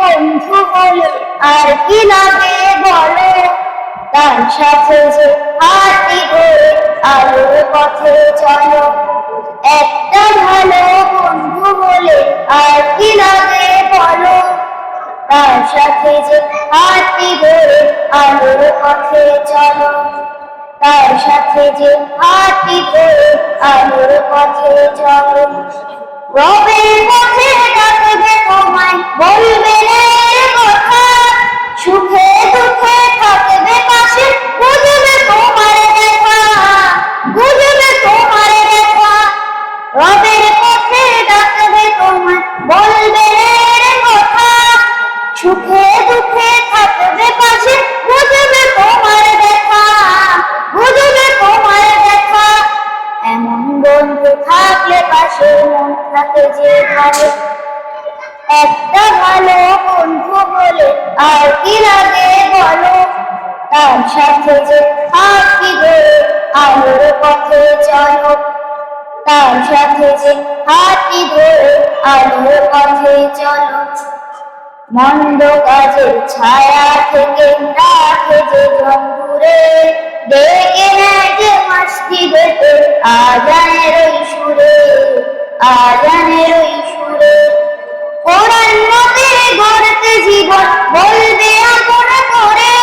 বন্ধু বলে আর কি লাগে বলো, তার সাথে যে হাঁটি ধরে আলোর পথে চলো। একটা ভালো বন্ধু বলে আর কি লাগে বলো, তার সাথে যে হাঁটি ধরে আলোর পথে চলো। তার সাথে যে হাঁটি ধরে আলোর পথে চলো। রবের পথে ডাকবে তোমায়, বলবে কথা, সুখে দুঃখে থাকবে পাশে, বুঝবে তোমার ব্যথা, বুঝবে তোমার ব্যথা। রবের পথে ডাকবে তোমায়, বলবে কথা, সুখে দুঃখে থাকবে পাশে, বুঝবে তোমার ব্যথা, বুঝবে তোমার ব্যথা। এমন বন্ধু থাকলে পাশে মন থাকে যে ভালো। একটা ভালো বন্ধু বলে আর কি লাগে বলো, তার সাথে যে হাঁটি ধরে আলোর পথে চলো। তার সাথে যে হাঁটি ধরে আলোর পথে চলো। মন্দ কাজের ছায়া থেকে রাখে যে জঙ্গুরে, ডেকে নেয় যে মসজিদেতে আজানের ওই সুরে, আজানের ওই সুরে। কোরআন মতে গড়তে জীবন বলবে আপন করে,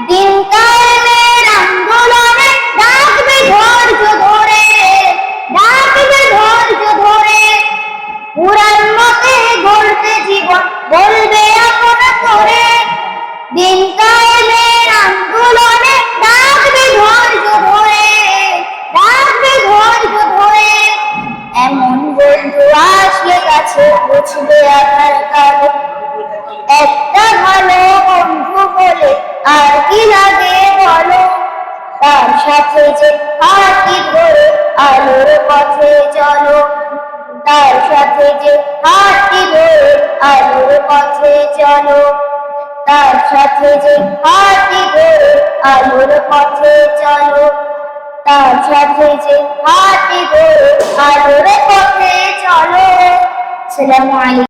দিন কায়েমের আন্দোলনে ডাকবে ধৈর্য ধরে, ডাকবে ধৈর্য ধরে। কোরআন মতে গড়তে জীবন বলবে আপন করে, দিন কায়েমের আন্দোলনে ডাকবে ধৈর্য ধরে, ডাকবে ধৈর্য ধরে। এমন বন্ধু আসলে কাছে বুঝবে আপনার কারণ। একটা ভালো বন্ধু বলে আর কি লাগে বলো, তার সাথে যে হাঁটি ধরে আলোর পথে চলো। তার সাথে যে হাঁটি ধরে আলোর পথে চলো। তার সাথে যে হাঁটি ধরে আলোর পথে চলো। তার সাথে যে হাঁটি ধরে আলোর পথে চলো। আসসালামু আলাইকুম।